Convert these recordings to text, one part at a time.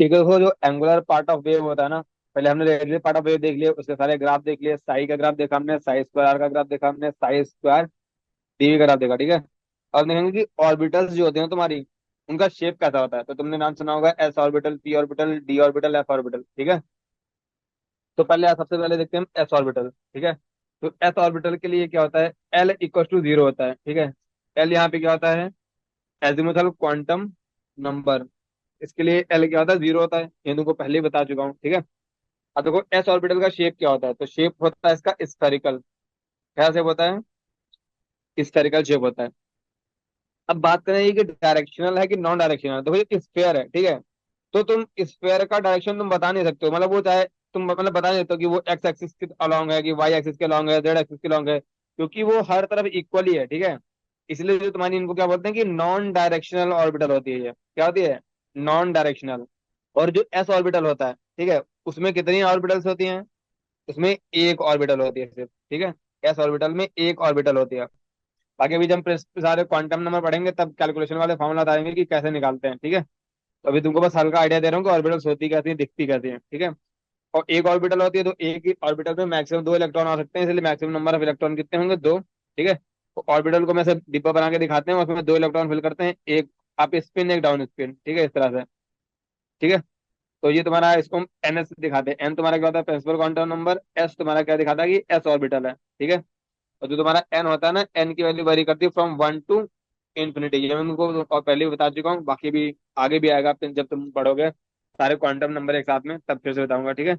ठीक है, देखो जो एंगुलर पार्ट ऑफ वेव होता है ना, पहले हमने रेडियल पार्ट ऑफ वेव देख लिया, उसके सारे ग्राफ देख लिए, साई का ग्राफ देखा हमने, साई स्क्वायर आर का ग्राफ देखा हमने, साई स्क्वायर डीवी का ग्राफ देखा, ठीक है। अब देखेंगे कि ऑर्बिटल्स जो होते हैं तुम्हारी, उनका शेप कैसा होता है। तो तुमने नाम सुना होगा S orbital, P orbital, D orbital, F orbital, ठीक है। तो पहले सबसे पहले देखते हैं हम एस ऑर्बिटल, ठीक है। तो एस ऑर्बिटल के लिए क्या होता है, एल इक्वल टू जीरो होता है, ठीक है। एल यहाँ पे क्या होता है, एजिमुथल क्वांटम नंबर। इसके लिए एल क्या होता है, जीरो होता है, ये तुमको पहले ही बता चुका हूँ, ठीक है। अब देखो एस ऑर्बिटल का शेप क्या होता है, तो शेप होता है इसका स्फेरिकल। क्या शेप होता है, स्फेरिकल शेप होता है। अब बात करें ये कि डायरेक्शनल है कि नॉन डायरेक्शनल, देखो ये स्फेयर है, ठीक है। तो तुम स्फेयर का डायरेक्शन तुम बता नहीं सकते हो, मतलब वो चाहे तुम मतलब बता नहीं सकते हो कि वो एक्स एक्सिस के अलोंग है कि वाई एक्सिस के अलोंग है, जेड एक्सिस के अलोंग है, क्योंकि वो हर तरफ इक्वली है, ठीक है। इसलिए जो तुम्हारी इनको क्या बोलते हैं कि नॉन डायरेक्शनल ऑर्बिटल होती है, ये क्या होती है, नॉन डायरेक्शनल। और जो एस ऑर्बिटल होता है, ठीक है, उसमें कितनी ऑर्बिटल्स होती हैं, उसमें एक ऑर्बिटल होती है सिर्फ, ठीक है। एस ऑर्बिटल में एक ऑर्बिटल होती है। बाकी अभी जब हम सारे क्वांटम नंबर पढ़ेंगे तब कैलकुलेशन वाले फॉर्मूला बताएंगे कि कैसे निकालते हैं, ठीक है। तो अभी तुमको बस हल्का आइडिया दे रहा हूँ कि ऑर्बिटल्स होती कैसी हैं, दिखती कैसी हैं, ठीक है। और एक ऑर्बिटल होती है तो एक ही ऑर्बिटल में मैक्सिमम दो इलेक्ट्रॉन आ सकते हैं, इसलिए मैक्सिमम नंबर ऑफ इलेक्ट्रॉन कितने होंगे, दो, ठीक है। तो ऑर्बिटल को मैं से डिब्बा बना के दिखाते हैं, उसमें दो इलेक्ट्रॉन फिल करते हैं, एक अप स्पिन एक डाउन स्पिन, ठीक है, इस तरह से, ठीक है। तो ये तुम्हारा, इसको हम एन एस दिखाते हैं, एन तुम्हारा क्या होता है, प्रिंसिपल क्वांटम नंबर, एस तुम्हारा क्या दिखाता है कि एस ऑर्बिटल है, ठीक है। और जो तुम्हारा एन होता है ना, एन की वैल्यू वेरी करती है फ्रॉम वन टू इन्फिनिटी, ये मैं तुमको और पहले भी बता चुका हूँ, बाकी भी आगे भी आएगा जब तुम पढ़ोगे सारे क्वांटम नंबर एक साथ में, तब फिर से बताऊंगा, ठीक है।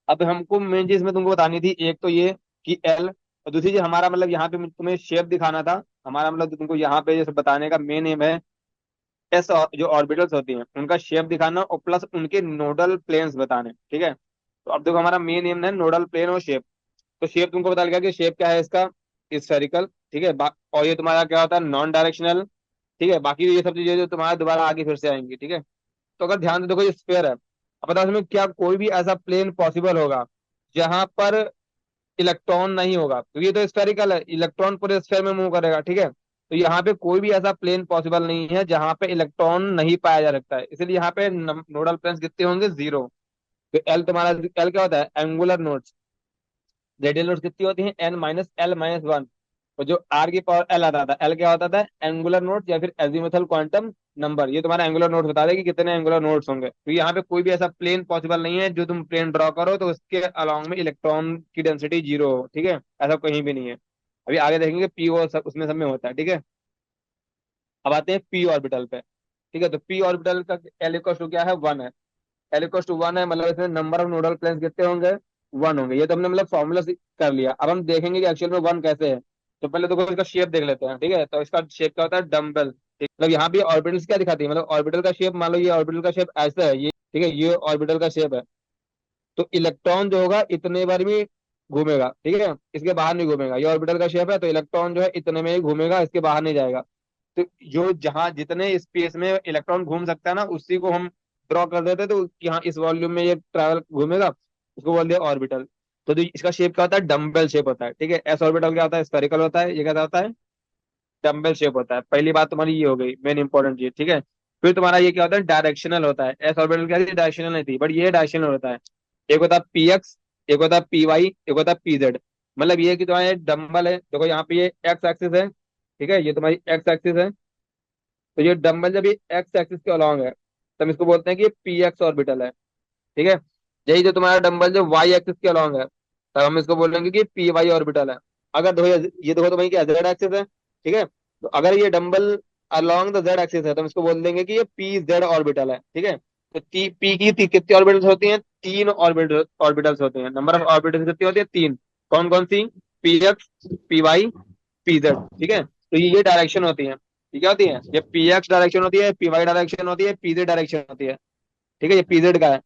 अब हमको मेन चीज में तुमको बतानी थी, एक तो ये कि एल, और दूसरी चीज हमारा मतलब यहाँ पे तुम्हें शेप दिखाना था। हमारा मतलब तुमको यहाँ पे जैसे बताने का मेन एम है, एस जो ऑर्बिटल्स होती हैं उनका शेप दिखाना और प्लस उनके नोडल प्लेन्स बताने, ठीक है। तो अब देखो हमारा मेन एम है नोडल प्लेन और शेप। तो शेप तुमको बता दिया कि शेप क्या है इसका, स्फेरिकल, ठीक है। और ये तुम्हारा क्या होता है, नॉन डायरेक्शनल, ठीक है। बाकी ये सब चीजें जो तुम्हारा दोबारा आगे फिर से आएंगी, ठीक है। तो अगर ध्यान से देखो ये स्फेयर है, अब बताओ इसमें क्या कोई भी ऐसा प्लेन पॉसिबल होगा जहां पर इलेक्ट्रॉन नहीं होगा, क्योंकि ये तो स्फेरिकल है, इलेक्ट्रॉन पूरे स्फेयर में मूव करेगा, ठीक है। तो यहाँ पे कोई भी ऐसा प्लेन पॉसिबल नहीं है जहां पे इलेक्ट्रॉन नहीं पाया जा सकता है, इसलिए यहाँ पे नोडल प्लेन्स कितने होंगे, जीरो। तो एल तुम्हारा, एल क्या होता है, एंगुलर नोड्स। रेडियल नोड्स कितनी होती हैं, n minus l minus one. और जो आर की पावर एल आता था, एल क्या होता था, एंगुलर नोड्स या फिर एजीमुथल क्वांटम नंबर। ये तुम्हारा एंगुलर नोड्स बता देगा कि कितने एंगुलर नोड्स होंगे। तो यहाँ पे कोई भी ऐसा प्लेन पॉसिबल नहीं है जो तुम प्लेन ड्रॉ करो तो उसके अलॉन्ग में इलेक्ट्रॉन की डेंसिटी जीरो हो, ठीक है, ऐसा कहीं भी नहीं है। अभी आगे देखेंगे पी ओ सब उसमें सब में होता है, ठीक है। अब आते हैं पी ऑर्बिटल पे, ठीक है। तो पी ऑर्बिटल का एल इक्वल टू क्या है, वन है। एल इक्वल टू वन है, मतलब इसमें नंबर ऑफ नोडल प्लेन्स कितने होंगे, वन होंगे। ये तो हमने मतलब फॉर्मूला कर लिया, अब हम देखेंगे कि एक्चुअल में वन कैसे है। तो पहले तो इसका शेप देख लेते हैं, ठीक है। तो इसका शेप क्या होता है, डम्बल, ठीक, मतलब यहाँ पे ऑर्बिटल्स क्या दिखाती है, मतलब ऑर्बिटल का शेप, मान लो ये ऑर्बिटल का शेप ऐसा है, ये ठीक है, ये ऑर्बिटल का शेप है। तो इलेक्ट्रॉन जो होगा इतने बार में घूमेगा, ठीक है, इसके बाहर नहीं घूमेगा। ये ऑर्बिटल का शेप है, तो इलेक्ट्रॉन जो है इतने में ही घूमेगा, इसके बाहर नहीं जाएगा। तो जो जहां जितने स्पेस में इलेक्ट्रॉन घूम सकता है ना, उसी को हम ड्रॉ कर देते हैं, तो यहाँ इस वॉल्यूम में ये ट्रैवल घूमेगा, उसको बोल दिया ऑर्बिटल। तो जो इसका शेप क्या होता है, डम्बल शेप होता है, ठीक है। एस ऑर्बिटल क्या होता है, स्फेरिकल होता है, ये क्या होता है, डम्बल शेप होता है। पहली बात तुम्हारी ये हो गई मेन इंपॉर्टेंट चीज, ठीक है। फिर तुम्हारा ये क्या होता है, डायरेक्शनल होता है। एस ऑर्बिटल क्या थी, डायरेक्शनल नहीं थी, बट ये डायरेक्शनल होता है। एक होता है पी एक्स, एक होता है पी वाई, एक होता है पी जेड। मतलब ये कि तुम्हारा डम्बल है, देखो यहाँ पे ये एक्स एक्सिस है, ठीक है, ये तुम्हारी एक्स एक्सिस है। तो ये डंबल जब ये एक्स एक्सिस के अलॉन्ग है, तब इसको बोलते हैं कि ये पी एक्स ऑर्बिटल है, ठीक है। यही जो तुम्हारा डंबल जो वाई एक्सिस के अलॉन्ग है, तब हम इसको बोलेंगे कि पी वाई ऑर्बिटल है। अगर देखो ये देखो तो वही क्या जेड एक्सिस है, ठीक है। तो अगर ये dumbbell along the Z axis है तो हम इसको बोल देंगे कि ये पी जेड ऑर्बिटल है, ठीक है। तो पी की कितनी ऑर्बिटल्स होती हैं, तीन ऑर्बिटल्स होते हैं। नंबर ऑफ ऑर्बिटल्स कितनी होती है, तीन। कौन कौन सी, P x, P Y, P Z, ठीक है। तो ये डायरेक्शन होती है, ये क्या होती है, ये पी एक्स डायरेक्शन होती है, पी वाई डायरेक्शन होती है, पी जेड डायरेक्शन होती है, ठीक है। ये पी जेड का है।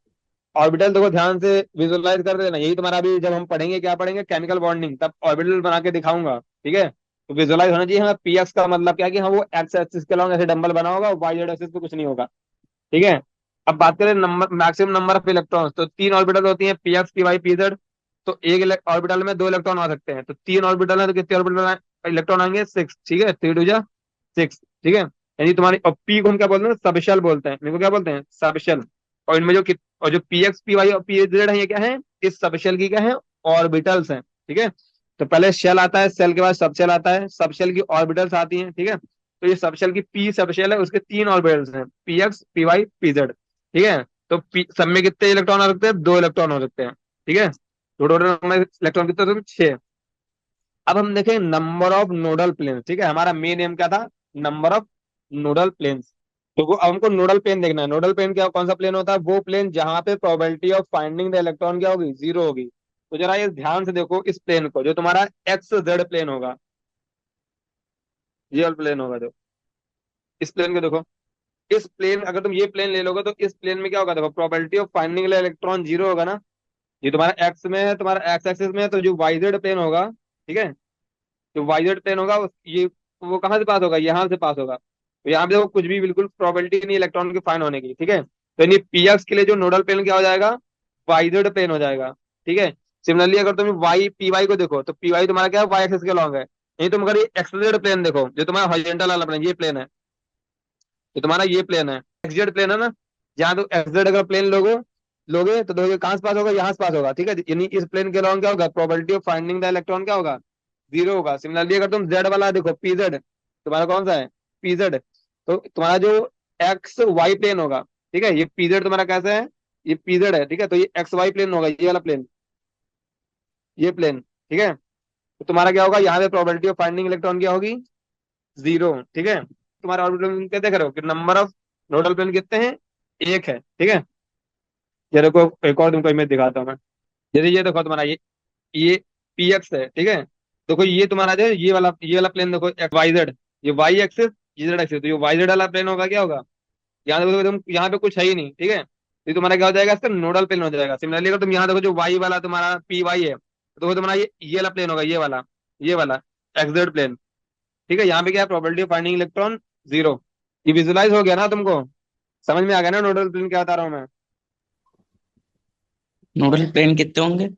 ऑर्बिटल देखो ध्यान से विजुअलाइज कर देना, यही तुम्हारा अभी जब हम पढ़ेंगे, क्या पढ़ेंगे, केमिकल बॉन्डिंग, तब ऑर्बिटल बना के दिखाऊंगा, ठीक है। तो विजुअलाइज होना चाहिए हाँ, पी एक्स का मतलब क्या है कि हाँ वो एक्स एक्सिस के अलॉन्ग ऐसे डंबल बना होगा, वाई जेड एक्सिस पे कुछ नहीं होगा, ठीक है। अब बात करें number, maximum number of electrons, तो तीन ऑर्बिटल होती हैं, p x, P Y, P z. तो एक ऑर्बिटल में दो इलेक्ट्रॉन आ सकते हैं, तो तीन ऑर्बिटल है तो कितने ऑर्बिटल इलेक्ट्रॉन आएंगे, सिक्स, ठीक है, थ्री टू जा सिक्स, ठीक है। यानी तुम्हारी, और पी को हम क्या बोलते हैं, सबशेल बोलते हैं, मेरे को क्या बोलते हैं, सबशेल, और इनमें और जो पी एक्स पी वाई और पी जेड है, ये क्या है, इस सब शेल की क्या है, ऑर्बिटल्स हैं। ठीक है, तो पहले शेल आता है, शेल के बाद सब शेल आता है, सब शेल की ऑर्बिटल्स आती हैं। ठीक है, तो ये सब शेल की पी सब शेल है, उसके तीन ऑर्बिटल्स हैं, p x P Y P Z. ठीक है, तो सब में कितने इलेक्ट्रॉन हो सकते हैं, दो इलेक्ट्रॉन हो सकते हैं। ठीक है, तो टोटल इलेक्ट्रॉन कितने होते हैं, छह। अब हम देखें नंबर ऑफ नोडल प्लेन्स। ठीक है, हमारा मेन एम क्या था, नंबर ऑफ नोडल प्लेन्स। तो अब हमको नोडल प्लेन देखना है। नोडल प्लेन क्या, कौन सा प्लेन होता है, वो प्लेन जहां पे probability of finding the electron क्या होगी, जीरो होगी। तो जरा ये ध्यान से देखो इस प्लेन को, जो तुम्हारा एक्स जेड प्लेन होगा, ये वाला प्लेन होगा जो, इस प्लेन को देखो। इस प्लेन, अगर तुम ये प्लेन ले लोगे तो इस प्लेन में क्या होगा, देखो probability of finding electron zero होगा ना। ये तुम्हारा एक्स में है, तुम्हारा एक्स एक्सिस में है, तो जो वाई जेड प्लेन होगा, ठीक है, जो वाइजेड प्लेन होगा ये, वो कहाँ से पास होगा, यहाँ से पास होगा। तो यहाँ पे देखो कुछ भी बिल्कुल प्रोबेबिलिटी नहीं इलेक्ट्रॉन के फाइन होने की। ठीक है, तो यानी पी एक्स के लिए जो नोडल प्लेन क्या हो जाएगा, वाइजेड प्लेन हो जाएगा। ठीक है, सिमिलरली अगर तुम वाई पी वाई को देखो, तो पी वाई तुम्हारा क्या है, वाई एक्सिस के लॉन्ग है। यही तुम अगर ये एक्सजेड प्लेन देखो, जो तुम्हारा हॉरिजॉन्टल वाला प्लेन, ये प्लेन है, ये तुम्हारा ये प्लेन है, एक्सजेड प्लेन है ना। जहाँ तुम एक्सजेड अगर प्लेन लोगे लोगे तो देखोगे कहाँ से पास होगा, यहाँ से पास होगा। ठीक है, यानी इस प्लेन के लॉन्ग क्या होगा, probability of finding the electron क्या होगा, जीरो होगा। सिमिलरली अगर तुम जेड वाला देखो, पीजेड तुम्हारा कौन सा है, पीजेड, तो तुम्हारा जो एक्स वाई प्लेन होगा, ठीक है, ये पीजेड तुम्हारा कैसा है, ये पीजेड है। ठीक है, तो ये एक्स वाई प्लेन होगा, ये वाला प्लेन, ये प्लेन। ठीक है, तो तुम्हारा क्या होगा, यहाँ पे प्रोबेबिलिटी ऑफ फाइंडिंग इलेक्ट्रॉन क्या होगी, जीरो। ठीक है, तुम्हारा ऑर्बिटल क्या देख रहे हो कि नंबर ऑफ नोडल प्लेन कितने हैं, एक है। ठीक है, ये देखो एक और तुमको इमेज दिखाता हूँ मैं। जैसे ये देखो तुम्हारा ये पी एक्स है। ठीक है, देखो ये तुम्हारा जो है, ये वाला प्लेन देखो, एक्स वाई जेड, ये वाई एक्सिस, ये जेड एक्सिस, तो ये वाई जेड वाला प्लेन होगा, क्या होगा, यहाँ देखो तुम, यहाँ पे कुछ है ही नहीं। ठीक है, तो ये तुम्हारा क्या हो जाएगा, इसका नोडल प्लेन हो जाएगा। सिमिलरली अगर तुम यहाँ देखो, जो वाई वाला तुम्हारा पी वाई है, तो वो तुम्हारा ये वाला प्लेन होगा, ये वाला एक्स जेड प्लेन। ठीक है, यहाँ पे क्या है, probability of finding electron zero. ये विजुलाइज हो गया ना तुमको, समझ में आ गया ना नोडल प्लेन क्या बता रहा हूँ मैं। नोडल प्लेन कितने होंगे?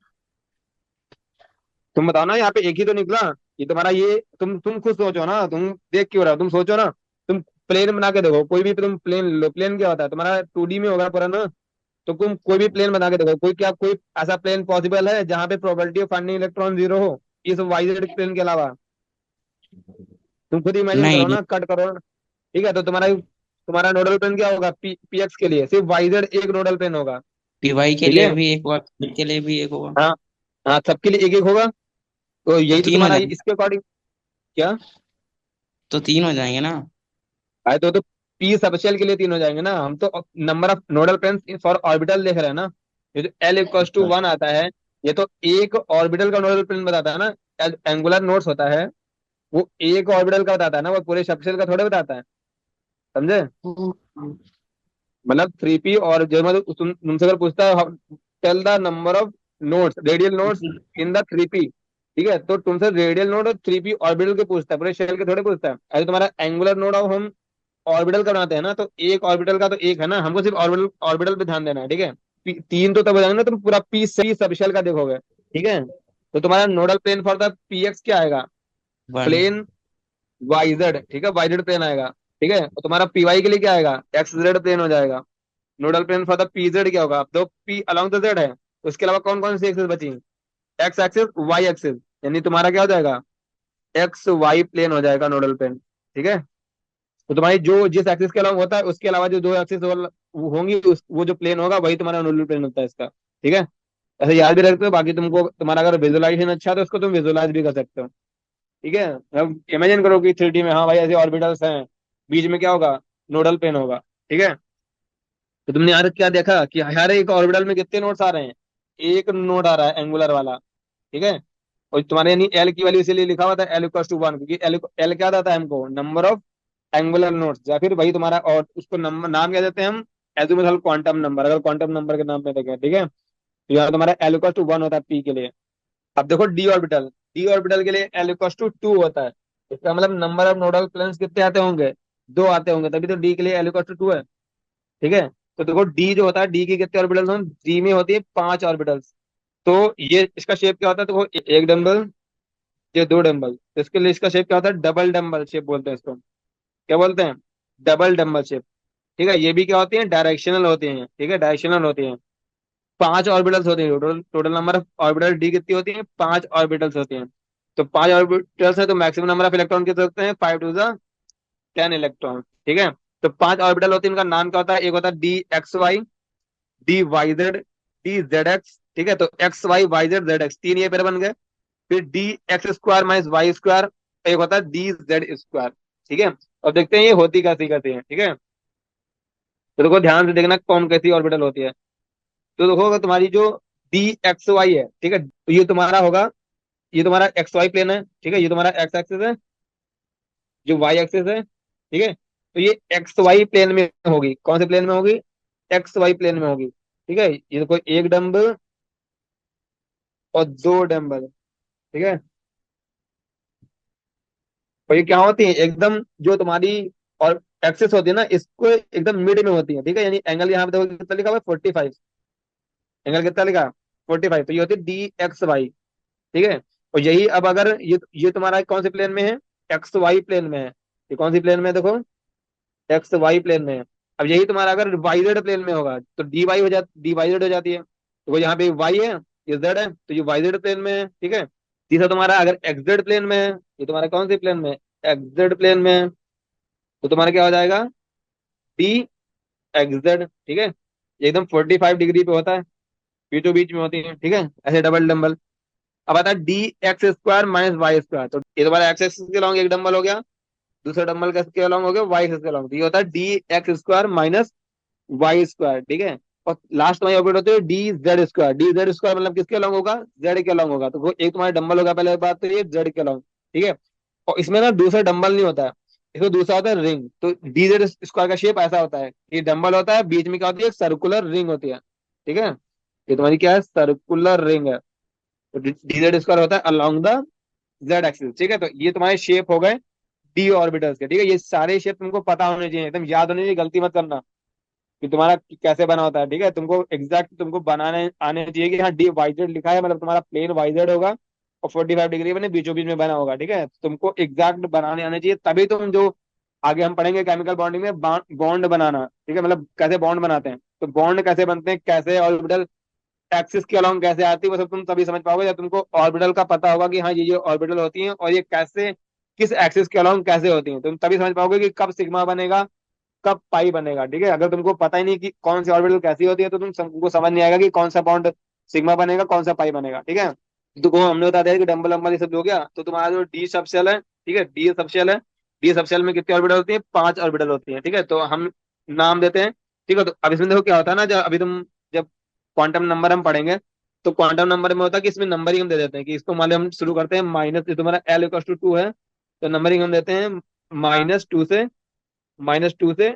तुम बताओ ना, यहाँ पे एक ही तो निकला। ये तुम्हारा ये, तुम खुद सोचो ना, तुम देख क्यों रहा हो, तुम सोचो ना। तुम प्लेन बना के देखो, कोई भी तुम प्लेन लो, प्लेन क्या होता है तुम्हारा, टू डी में होगा पूरा ना। तो तुम कोई भी प्लेन बना के देखो, कोई ऐसा प्लेन पॉसिबल है जहाँ पे probability of finding electron zero हो, इस वाइजेड प्लेन के अलावा। तुम खुद इमेजिन करो नहीं, ना, कट करो ना। ठीक है, तो तुम्हारा तुम्हारा नोडल प्लेन क्या होगा, पी एक्स के लिए सिर्फ वाइजेड एक नोडल प्लेन होगा। पीवाई के ठीक लिए है, भी एक होगा, के लिए भी एक होगा। हाँ, हाँ सबके लिए एक एक होगा। तो तो यही तो तीन हो तुम्हारा जाएंगे। इसके अकॉर्डिंग क्या, तो तीन हो जाएंगे ना? आए तो पी सबशेल के लिए तीन हो जाएंगे ना। हम तो number of nodal planes for orbital देख रहे हैं ना। ये जो एल इक्वल्स टू अच्छा। वन आता है, ये तो एक ऑर्बिटल का नोडल प्लेन बताता है ना। एंगुलर नोड्स होता है, वो एक ऑर्बिटल का बताता है ना, वो पूरे सबशेल का थोड़े बताता है। समझे, मतलब थ्री पी, और जो मतलब तुमसे अगर पूछता है tell the number of nodes, radial nodes in the three p, ठीक है, तो तुमसे रेडियल नोड और थ्री पी ऑर्बिटल के पूछता है, पूरे शेल के थोड़े पूछता है। ऐसे तुम्हारा एंगुलर नोड ऑफ हम ऑर्बिटल का बनाते हैं ना, तो एक ऑर्बिटल का तो एक है ना, हमको सिर्फ ऑर्बिटल ऑर्बिटल पे ध्यान देना है। ठीक है, तीन तो तब हो जाएंगे ना, तुम पूरा पी सबशेल का देखोगे। ठीक है, तो तुम्हारा nodal plane for the p x क्या आएगा, वन। Plane YZ. ठीक है, वाईजेड प्लेन आएगा। ठीक है, और तुम्हारा पी वाई के लिए क्या आएगा, एक्स जेड प्लेन हो जाएगा। Nodal plane for the p z क्या होगा, अब दो पी अलोंग द जेड है, तो उसके अलावा कौन कौन सी एक्सिस बची, एक्स एक्सिस वाई एक्सिस, यानी तुम्हारा क्या हो जाएगा, एक्स वाई प्लेन हो जाएगा नोडल प्लेन। ठीक है, तो तुम्हारी जो जिस एक्सिस के अलोंग होता है, उसके अलावा जो दो एक्सिस होंगी, वो जो प्लेन होगा वही तुम्हारा नोडल प्लेन होता है इसका। ठीक है, ऐसे याद भी रखते हो। बाकी तुमको तुम्हारा अगर विजुअलाइजेशन अच्छा है तो उसको तुम विजुअलाइज भी कर सकते हो। ठीक है, अब इमेजिन करो कि थ्री डी में, हाँ भाई ऐसे ऑर्बिटल्स हैं, बीच में क्या होगा, नोडल प्लेन होगा। ठीक है, तो तुमने यार क्या देखा कि हर एक ऑर्बिटल में कितने नोड्स आ रहे हैं, एक नोड आ रहा है एंगुलर वाला। ठीक है, और तुम्हारे यानी एल की वैल्यू इसीलिए लिखा हुआ था एल इक्वल टू वन, क्योंकि एल एल क्या आता है हमको, नंबर ऑफ एंगुलर नोड्स, या फिर वही तुम्हारा, और उसको नंबर नाम क्या देते हैं हम, एजिमुथल क्वांटम नंबर, अगर क्वांटम नंबर के नाम पे देखें। ठीक है, तो यहाँ तुम्हारा एल इक्वल टू वन होता है पी के लिए। अब देखो डी ऑर्बिटल के लिए एल इक्वल टू टू होता है। इसका मतलब नंबर ऑफ नोडल प्लेन्स कितने आते होंगे, दो आते होंगे, तभी तो डी के लिए एल इक्वल टू टू है। ठीक है, तो देखो डी जो होता है, डी की कितने ऑर्बिटल्स हैं, डी में होती है पांच ऑर्बिटल्स। तो ये इसका शेप क्या होता है, देखो एक डंबल, ये दो डंबल, तो इसके लिए इसका शेप क्या होता है, डबल डंबल शेप बोलते हैं इसको। क्या बोलते हैं, डबल डंबल शेप। ठीक है, ये भी क्या होती है, डायरेक्शनल होते हैं। ठीक है, डायरेक्शनल होते हैं। 5 ऑर्बिटल्स होते हैं, total total number of orbital D कितनी होती है, 5 ऑर्बिटल्स होते हैं। तो 5 ऑर्बिटल्स है तो मैक्सिमम नंबर ऑफ इलेक्ट्रॉन कितने होते हैं, 5 टू द 10 इलेक्ट्रॉन। ठीक है, तो 5 ऑर्बिटल होते हैं, इनका नाम क्या होता है, एक होता है d x y, d y z, d z x. ठीक है, तो x y y z z x, तीन ये पेयर बन गए। फिर d x square minus y square, एक होता है डी जेड स्क्वायर। ठीक है, और देखते हैं ये होती कैसी कैसी है। ठीक है, तो देखो ध्यान से देखना कौन कैसी ऑर्बिटल होती है। तो देखो अगर तुम्हारी जो डी एक्स वाई है, ठीक है, तो ये तुम्हारा होगा, ये तुम्हारा एक्स वाई प्लेन है। ठीक है, ये तुम्हारा एक्स एक्सिस है, जो वाई एक्सिस है। ठीक है, तो ये एक्स वाई प्लेन में होगी, कौन से प्लेन में होगी, एक्स वाई प्लेन में होगी। ठीक है, ये देखो एक डंबल और दो डंबल। ठीक है, और ये क्या होती है, एकदम जो तुम्हारी और एक्सेस होती है ना, इसको एकदम मिड में होती है। ठीक है, यानी एंगल यहाँ पे देखो कितना लिखा हुआ है, 45। एंगल कितना लिखा, 45। तो ये होती है डी एक्स वाई। ठीक है, और यही अब अगर ये तुम्हारा कौन से प्लेन में है, एक्स वाई प्लेन में है। ये कौन सी प्लेन में है देखो, एक्स वाई प्लेन में है। अब यही तुम्हारा अगर वाई जेड प्लेन में होगा तो डी वाई हो जाती, डी वाई जेड हो जाती है। तो वो यहाँ पे वाई है, ये जेड है, तो ये वाई जेड प्लेन में है। ठीक है, तीसरा तुम्हारा अगर एक्स जेड प्लेन में है, ये तुम्हारा कौन सी प्लेन में है, एक्स जेड प्लेन में है, तो तुम्हारा क्या हो जाएगा, डी एक्स जेड। ठीक है, ये एकदम 45 डिग्री पे होता है, बीचों बीच में होती है। ठीक है, ऐसे डबल डंबल। अब आता है d x square minus y square, तो ये तुम्हारा एक्स एक्सिस के अलॉन्ग एक डंबल हो गया, दूसरा डंबल किसके अलॉन्ग हो गया, वाई एक्सिस के अलॉन्ग। तो ये होता है d x square minus y square. ठीक है, और लास्ट में ऑपरेट होते हैं d z square. D z square मतलब किसके अलॉन्ग होगा, जेड के अलॉन्ग होगा। तो एक तुम्हारा डंबल होगा, पहले बात तो ये जेड के अलॉन्ग। ठीक है, और इसमें ना दूसरा डंबल नहीं होता है, इसमें दूसरा होता है रिंग। तो डी जेड स्क्वायर का शेप ऐसा होता है, ये डंबल होता है, बीच में क्या होती है, एक सर्कुलर रिंग होती है। ठीक है, ये तुम्हारी क्या है, सर्कुलर रिंग है। तो डी जेड स्क्वायर होता है अलॉन्ग द जेड एक्सिस। ठीक है, तो ये तुम्हारे शेप हो गए डी ऑर्बिटल्स के। ठीक है, ये सारे शेप तुमको पता होने चाहिए, एकदम याद होने चाहिए, गलती मत करना कि तुम्हारा कैसे बना होता है। ठीक है, तुमको एग्जैक्ट तुमको बनाने आने चाहिए कि हाँ डी वाई जेड लिखा है, मतलब तुम्हारा प्लेन वाई जेड होगा और 45 डिग्री बने बीचों बीच में बना होगा। ठीक है, तुमको एग्जैक्ट बनाने आने चाहिए, तभी तुम जो आगे हम पढ़ेंगे केमिकल बॉन्डिंग में बॉन्ड बनाना। ठीक है, मतलब कैसे बॉन्ड बनाते हैं, तो बॉन्ड कैसे बनते हैं, कैसे ऑर्बिटल एक्सिस के अलॉन्ग कैसे आती है, वो सब तुम तभी समझ पाओगे जब तुमको ऑर्बिटल का पता होगा कि हाँ ये ऑर्बिटल होती हैं और ये कैसे, किस एक्सिस के अलॉन्ग कैसे होती हैं। तुम तभी समझ पाओगे कि कब सिग्मा बनेगा, कब पाई बनेगा। ठीक है, अगर तुमको पता ही नहीं कि कौन सी ऑर्बिटल कैसी होती है तो तुमको समझ नहीं आएगा कि कौन सा बॉन्ड सिग्मा बनेगा, कौन सा पाई बनेगा। ठीक है, तो को हमने बता दिया कि डम्बल अम्बल ये सब हो गया। तो तुम्हारा जो डी सबशेल है, ठीक है, डी सबशेल है, डी सबशेल में कितनी ऑर्बिटल होती है, 5 ऑर्बिटल होती है। ठीक है, तो हम नाम देते हैं। ठीक है, तो अब इसमें देखो क्या होता है ना, जब अभी तुम जब क्वांटम नंबर हम पढ़ेंगे तो क्वांटम नंबर में होता है कि इसमें नंबरिंग हम दे देते हैं, कि इसको मान लो हम शुरू करते हैं माइनस, तुम्हारा एल इक्वल टू 2 है, तो नंबरिंग हम देते हैं -2 से, -2 से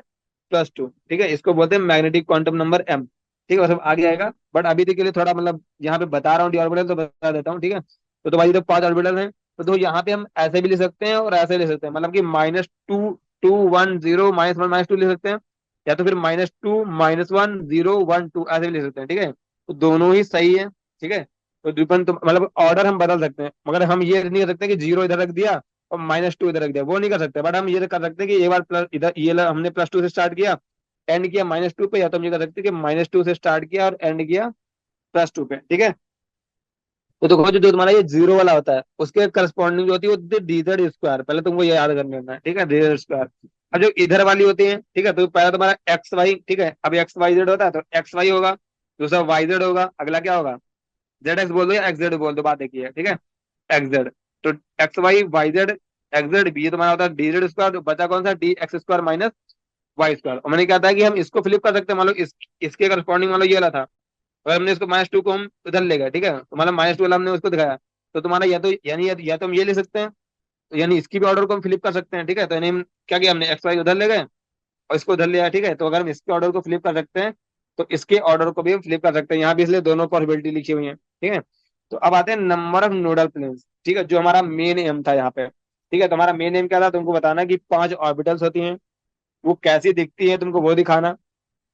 +2। ठीक है, इसको बोलते हैं मैग्नेटिक क्वांटम नंबर एम। ठीक है, वो सब आगे आएगा, बट अभी तक के लिए थोड़ा मतलब यहाँ पे बता रहा हूँ डी ऑर्बिटल तो बता देता हूँ। ठीक है, तो तुम्हारी तो 5 ऑर्बिटल हैं, तो यहाँ पे हम ऐसे भी लिख सकते हैं और ऐसे लिख सकते हैं, मतलब कि -2 2 1 0 -1 -2 लिख सकते हैं, या तो फिर -2 -1 0 1 2 ऐसे भी लिख सकते हैं। ठीक है, तो दोनों ही सही है। ठीक है, तो डिपेंड तो मतलब ऑर्डर हम बदल सकते हैं, मगर हम ये नहीं कर सकते कि 0 इधर रख दिया और -2 इधर रख दिया, वो नहीं कर सकते। बट हम ये कर सकते हैं कि एक बार प्लस इधर हमने +2 से स्टार्ट किया, एंड किया -2 पे, या तो हम ये कर सकते हैं कि -2 से स्टार्ट किया और एंड किया +2 पे। ठीक है, तो देखो जो जो तुम्हारा ये जीरो वाला होता है उसके करस्पॉन्डिंग जो होती है वो डी जेड स्क्वायर, पहले तुमको ये याद कर लेना है। ठीक है, डी जेड स्क्वायर। अब जो इधर वाली होती है, ठीक है, तो पहला तुम्हारा एक्स वाई। ठीक है, अब एक्स वाई जेड होता है तो एक्स वाई होगा, दूसरा वाई जेड होगा, अगला क्या होगा, जेड एक्स बोल दो या एक्स जेड बोल दो, बात एक ही है। ठीक है, एक्स जेड, तो x y y z x z b, ये तुम्हारा होता है डी जेड स्क्वायर, तो बचा कौन सा, d x square minus y square. और मैंने क्या था कि हम इसको फ्लिप कर सकते हैं, मान लो इसके करस्पॉन्डिंग मान लो ये वाला था, अगर हमने इसको -2 को हम इधर ले गए, ठीक है, तो मतलब -2 वाला हमने उसको दिखाया, तो तुम्हारा या तो यानी या तो हम ये ले सकते हैं, यानी इसकी भी ऑर्डर को हम फ्लिप कर सकते हैं। ठीक है, तो यानी हम क्या किया, हमने एक्स वाई उधर ले गए और इसको उधर ले आया। ठीक है, तो अगर हम इसके ऑर्डर को फ्लिप कर सकते हैं तो इसके ऑर्डर को भी हम फ्लिप कर सकते हैं, यहाँ भी इसलिए दोनों पॉसिबिलिटी लिखी हुई है। ठीक है, तो अब आते हैं नंबर ऑफ नोडल प्लेन्स। ठीक है, जो हमारा मेन एम था यहाँ पे। ठीक है, तो हमारा मेन एम क्या था, तुमको बताना कि 5 ऑर्बिटल्स होती हैं, वो कैसी दिखती है तुमको वो दिखाना,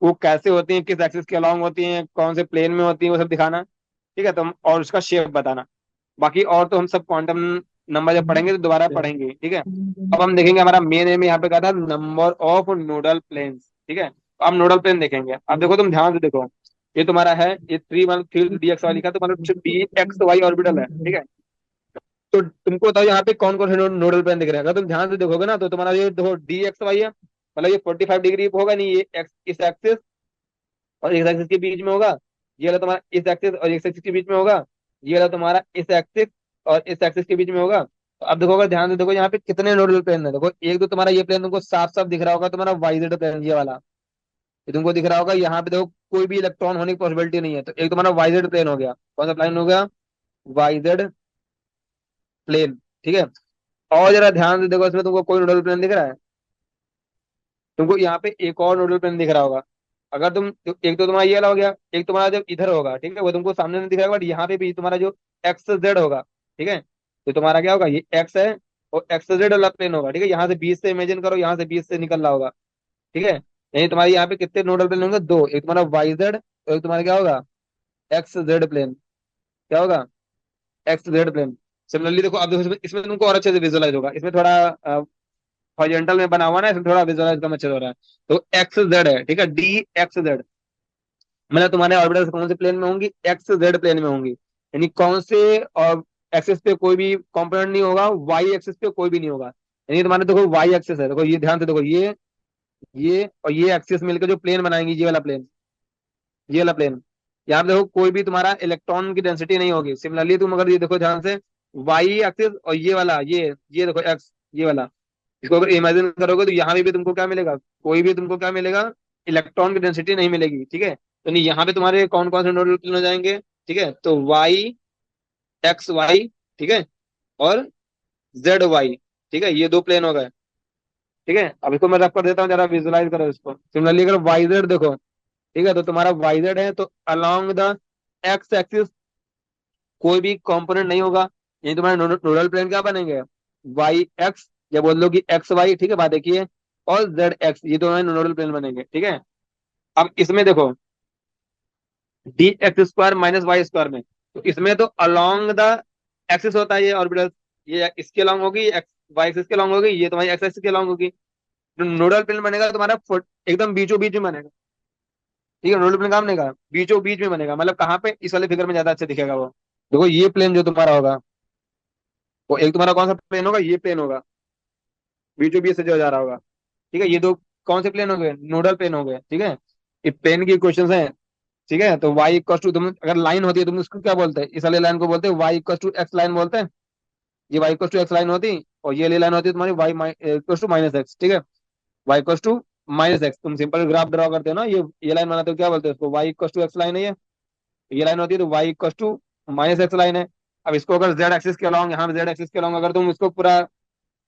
वो कैसे होती हैं, किस एक्सिस के अलॉन्ग होती हैं, कौन से प्लेन में होती हैं, वो सब दिखाना। ठीक है, तो और उसका शेप बताना। बाकी और तो हम सब क्वांटम नंबर जब पढ़ेंगे तो दोबारा पढ़ेंगे। ठीक है, अब हम देखेंगे हमारा मेन एम यहाँ पे क्या था, नंबर ऑफ नोडल प्लेन्स। ठीक है, तो अब नोडल प्लेन देखेंगे। अब देखो तुम ध्यान से देखो, ये तुम्हारा है, ये three one three d x y लिखा है, तो मतलब डी एक्स वाई ऑर्बिटल है, ठीक है। तो तुमको बताओ यहाँ पे कौन कौन से नोडल प्लेन दिख रहे हैं। अगर तुम ध्यान से देखोगे ना, तो तुम्हारा ये देखो डी एक्स वाई है, मतलब ये 45 डिग्री होगा नहीं, ये एक्स इस एक्सिस और इस एक्सिस के बीच में होगा। ये वाला तुम्हारा इस एक्सिस और इस एक्सिस के बीच में होगा। ये वाला तुम्हारा इस एक्सिस और इस एक्सिस के बीच में होगा। तो अब देखो, अगर ध्यान से देखो यहाँ पे कितने नोडल प्लेन है, देखो एक तो तुम्हारा ये प्लेन तुमको साफ साफ दिख रहा होगा, तुम्हारा वाईजेड प्लेन ये वाला, ये तुमको दिख रहा होगा। यहाँ पे देखो कोई भी इलेक्ट्रॉन होने की पॉसिबिलिटी नहीं है, तो एक तुम्हारा वाईजेड प्लेन हो गया। कौन सा प्लेन हो गया? वाईजेड प्लेन, ठीक है। और जरा ध्यान से देखो, इसमें तुमको कोई नोडल प्लेन दिख रहा है? तुमको यहाँ पे एक और नोडल प्लेन दिख रहा होगा। अगर तुम एक तो तुम्हारा ये वाला हो गया, एक तुम्हारा जब इधर होगा, ठीक है, वो तुमको सामने नहीं दिख रहा होगा, बट यहाँ पे भी तुम्हारा जो एक्स जेड होगा, ठीक है। तो तुम्हारा क्या होगा, ये एक्स है और एक्स जेड वाला प्लेन होगा, ठीक है। यहाँ से बीच से इमेजिन करो, यहाँ से बीच से निकल रहा होगा, ठीक है। यानी तुम्हारे यहाँ पे कितने नोडल प्लेन होंगे? दो, एक तुम्हारा वाई जेड और एक तुम्हारा क्या होगा, एक्स जेड प्लेन। क्या होगा? X Z plane. सिमिलरली देखो, अब देखो इसमें तुमको और अच्छे से विजुअलाइज होगा। इसमें थोड़ा हॉरिजॉन्टल में बना हुआ ना, इसमें थोड़ा विजुअलाइज कम अच्छे से हो रहा है। तो एक्स जेड है, ठीक है, डी एक्स जेड, मतलब तुम्हारे ऑर्बिटल्स कौन से प्लेन में होंगी? एक्स जेड प्लेन में होंगी। यानी कौन से और एक्सिस पे कोई भी कंपोनेंट नहीं होगा, वाई एक्सिस पे कोई भी नहीं होगा। यानी तुम्हारे देखो वाई एक्सिस है, देखो ये ध्यान से देखो, ये और ये एक्सिस मिलकर जो प्लेन बनाएंगे, ये वाला प्लेन, ये वाला प्लेन, यहाँ पे देखो कोई भी तुम्हारा इलेक्ट्रॉन की डेंसिटी नहीं होगी। सिमिलरली तुम अगर ये देखो ध्यान से, वाई एक्सिस और ये वाला, ये देखो एक्स, ये वाला, इसको अगर इमेजिन करोगे, तो यहाँ भी तुमको क्या मिलेगा? कोई भी तुमको क्या मिलेगा? इलेक्ट्रॉन की डेंसिटी नहीं मिलेगी, ठीक है। तो नहीं, यहाँ पे तुम्हारे कौन कौन से नोडल प्लेन हो जाएंगे? ठीक है, तो वाई एक्स वाई, ठीक है, और जेड वाई, ठीक है, ये दो प्लेन हो गए, ठीक है। अब इसको मैं रफ कर देता हूँ, जरा विजुलाइज करो इसको। सिमिलरली अगर वाई जेड देखो, ठीक है, तो तुम्हारा वाई जेड है, तो अलोंग द एक्स एक्सिस कोई भी कंपोनेंट नहीं होगा। ये तुम्हारे नोडल प्लेन क्या बनेंगे? वाई एक्स, या बोल लो कि एक्स वाई, ठीक है, बात देखिए, और जेड एक्स, ये तुम्हारे नोडल प्लेन बनेंगे, ठीक है। अब इसमें देखो, d x square minus y square में, तो इसमें तो अलोंग द एक्सिस होता है ये ऑर्बिटल, ये इसके अलोंग होगी, एक्स वाई एक्सिस के अलोंग होगी, ये तुम्हारी एक्स एक्सिस के अलोंग होगी। तो नोडल प्लेन बनेगा तुम्हारा एकदम बीचों बीच में बनेगा, ठीक है। नोडल प्लेन कहाँ बनेगा? बीचों बीच में बनेगा, मतलब कहाँ पे? इस वाले फिगर में ज्यादा अच्छा दिखेगा वो। देखो ये प्लेन जो तुम्हारा होगा, वो एक तुम्हारा कौन सा प्लेन होगा? ये प्लेन होगा, बीचों बीच से जो जा रहा होगा, ठीक है। ये दो कौन से प्लेन हो गए? नोडल प्लेन हो गए, ठीक है। ये प्लेन की क्वेश्चन है, ठीक है। तो y इक्वल टू, तुम अगर लाइन होती है, तुम उसको क्या बोलते हैं? इस वाले लाइन को बोलते हैं y equal to x line बोलते हैं। ये y equal to x line होती, और ये वाली लाइन होती है तुम्हारी y equal to minus x, ठीक है। y equal to minus x, तुम सिंपल ग्राफ ड्रॉ करते हो ना, ये लाइन बनाते हो, क्या बोलते हो उसको? y equal to x line है ये लाइन होती है, तो y equal to minus x line है। अब इसको अगर z एक्सिस के अलॉन्ग, यहाँ z एक्सिस के अलॉन्ग अगर तुम इसको पूरा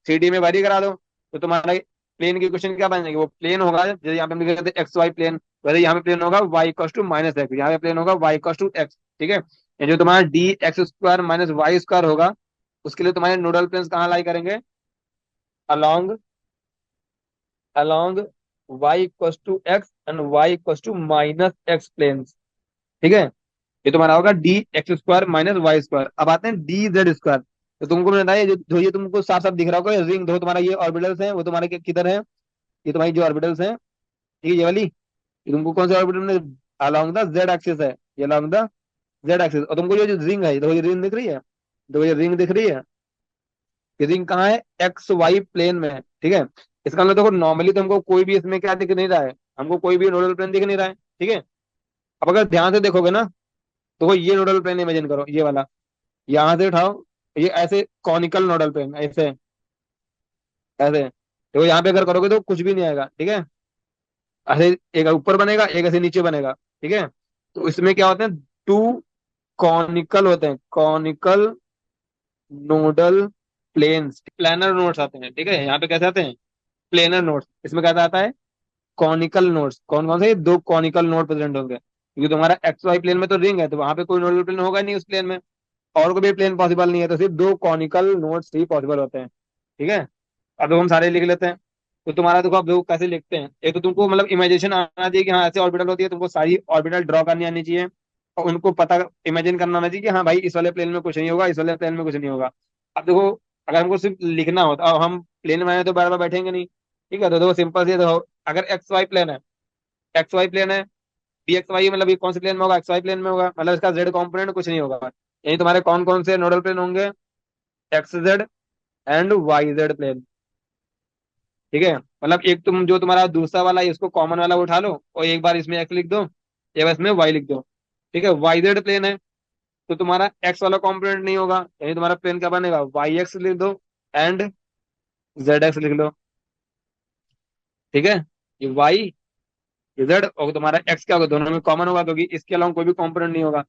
3D में वेरी करा दो, तो तुम्हारा प्लेन की क्वेश्चन क्या बन जाएगी? वो प्लेन होगा, जैसे यहाँ पे हम लिखे थे एक्स वाई प्लेन, वैसे यहाँ पे प्लेन होगा y equal to minus x, यहाँ पे प्लेन होगा वाई इक्वल टू एक्स, ठीक है। ये जो तुम्हारा d x square minus y square होगा, उसके लिए तुम्हारे नोडल प्लेन्स कहाँ लाई करेंगे? Along along y equal to x and y equal to minus x planes, ठीक है। ये तुम्हारा होगा d x square minus y square. अब आते हैं डी जेड स्क्वायर। तो तुमको मैंने बताया, जो ये तुमको साफ साफ दिख रहा होगा, रिंग दो तुम्हारा, ये ऑर्बिटल्स हैं, वो तुम्हारे किधर है? ये तुम्हारी जो ऑर्बिटल्स हैं, ठीक है, ये वाली, ये तुमको कौन से ऑर्बिटल में? अलोंग द जेड एक्सिस है, ये अलोंग द जेड एक्सिस। और तुमको ये जो रिंग है, देखो ये रिंग दिख रही है, देखो ये रिंग दिख रही है, ये रिंग कहाँ है? एक्स वाई प्लेन में है, ठीक है। इसका मतलब देखो, नॉर्मली तो हमको कोई भी इसमें क्या दिख नहीं रहा है, हमको कोई भी नोडल प्लेन दिख नहीं रहा है, ठीक है। अब अगर ध्यान से देखोगे ना, तो वो ये नोडल प्लेन इमेजिन करो, ये वाला, यहाँ से उठाओ, ये ऐसे कॉनिकल नोडल प्लेन, ऐसे ऐसे, तो यहाँ पे अगर करोगे तो कुछ भी नहीं आएगा, ठीक है। ऐसे एक ऊपर बनेगा, एक ऐसे नीचे बनेगा, ठीक है। तो इसमें क्या होते हैं? टू कॉनिकल होते हैं, conical nodal planes, planar nodes आते हैं, ठीक है। यहाँ पे कैसे आते हैं? Planar nodes. इसमें क्या आता है? Conical nodes. कौन कौन से? दो कॉनिकल नोड प्रेजेंट होंगे, क्योंकि तुम्हारा एक्स वाई प्लेन में तो रिंग है, तो वहां पे कोई नोडल प्लेन होगा नहीं उस प्लेन में, और कोई भी प्लेन पॉसिबल नहीं है, तो सिर्फ दो कॉनिकल नोड्स ही पॉसिबल होते हैं, ठीक है। अब देखो हम सारे लिख लेते हैं। तो तुम्हारा देखो, अब देखो कैसे लिखते हैं। एक तो तुमको मतलब इमेजिनेशन आना चाहिए कि हाँ ऐसे ऑर्बिटल होती है, तुमको सारी ऑर्बिटल ड्रॉ करनी आनी चाहिए, और उनको पता इमेजिन करना आना चाहिए कि हाँ भाई इस वाले प्लेन में कुछ नहीं होगा, इस वाले प्लेन में कुछ नहीं होगा। अब देखो, अगर हमको सिर्फ लिखना हो, तो अब हम प्लेन में आए तो बार बार बैठेंगे नहीं, ठीक है। तो देखो सिंपल से देखो, अगर एक्स वाई प्लेन है, एक्स वाई प्लेन है, बी एक्स वाई मतलब ये कौन से प्लेन में होगा, एक्स वाई प्लेन में होगा, मतलब इसका जेड कॉम्पोनेंट कुछ नहीं होगा। यही तुम्हारे कौन कौन से नोडल प्लेन होंगे, x z and y z plane. ठीक है, मतलब एक तुम जो तुम्हारा दूसरा वाला है इसको कॉमन वाला उठा लो और एक बार इसमें एक्स लिख दो, एक बार इसमें वाई लिख दो। ठीक है, वाई जेड प्लेन है तो तुम्हारा एक्स वाला कॉम्पोनेंट नहीं होगा, यानी तुम्हारा प्लेन क्या बनेगा, वाई एक्स लिख दो एंड जेड एक्स लिख लो। ठीक है, ये वाई ये जेड और तुम्हारा एक्स क्या होगा, दोनों में कॉमन होगा क्योंकि इसके अलावा कोई भी कॉम्पोनेंट नहीं होगा।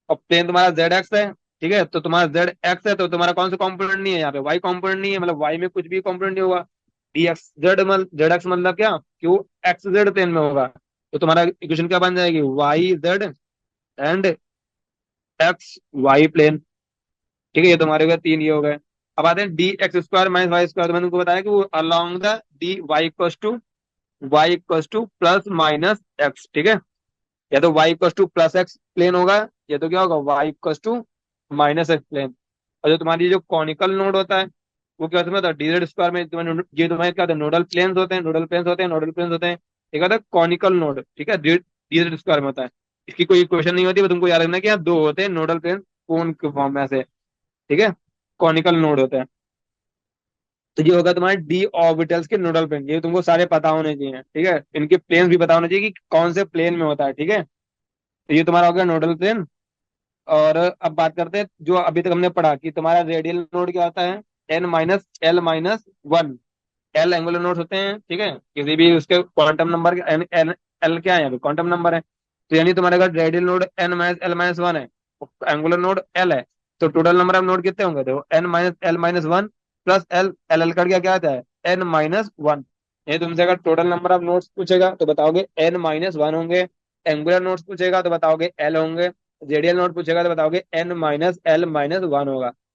और प्लेन तुम्हारा जेड एक्स है, ठीक है, तो तुम्हारा जेड एक्स है तो तुम्हारा कौन सा कॉम्पोनेंट नहीं है यहाँ पे, वाई कॉम्पोनेंट नहीं है, मतलब वाई में कुछ भी कॉम्पोनेंट नहीं होगा। D x Z z x मतलब क्या, क्यू एक्स जेड प्लेन में होगा। तो तुम्हारा इक्वेशन क्या बन जाएगी, y z and x y plane. ठीक है, ये तुम्हारे हो गए तीन, ये हो गए। अब आते हैं d x square minus y square, तो मैंने तुमको बताया कि वो along the d y equals to plus minus x. ठीक है, या तो y equals to plus x plane होगा, या तो क्या होगा y equals to minus x plane. और जो तुम्हारी जो कॉनिकल नोड होता है वो क्या होता है, डीजेड स्क्वायर में तुम्हारे ये तुम्हारे क्या होता है, नोडल प्लेन्स होते हैं, नोडल प्लेन्स होते हैं, नोडल प्लेन्स होते हैं। एक होता है कॉनिकल नोड, ठीक है, डीजेड स्क्वायर में होता है। इसकी कोई क्वेश्चन नहीं होती, बस तुमको याद रखना है कि यहाँ दो होते हैं नोडल प्लेन, कौन के फॉर्म में से। ठीक है, कॉनिकल नोड होता है। तो ये होगा तुम्हारे डी ऑर्बिटल्स के नोडल प्लेन, ये तुमको सारे पता होने चाहिए। ठीक है, इनके प्लेन भी पता होने चाहिए कि कौन से प्लेन में होता है। ठीक है, तो ये तुम्हारा हो गया नोडल प्लेन। और अब बात करते हैं जो अभी तक हमने पढ़ा कि तुम्हारा रेडियल नोड क्या होता है, n minus l minus one. L angular node होते हैं, ठीक है, किसी भी उसके क्वांटम नंबर के एन एन एल क्या है, यहाँ पे क्वांटम नंबर है। तो यानी तुम्हारे अगर radial node n minus l minus one है, एंगुलर नोड एल है, तो टोटल नंबर ऑफ नोड कितने होंगे, देखो n minus l minus one plus l, l l कर क्या आता है, एन माइनस वन। ये तुमसे अगर टोटल नंबर ऑफ नोड्स पूछेगा तो बताओगे एन माइनस वन होंगे। एंगुलर नोड्स पूछेगा तो बताओगे एल होंगे। रेडियल नोड पूछेगा तो बताओगे n minus l minus one होगा।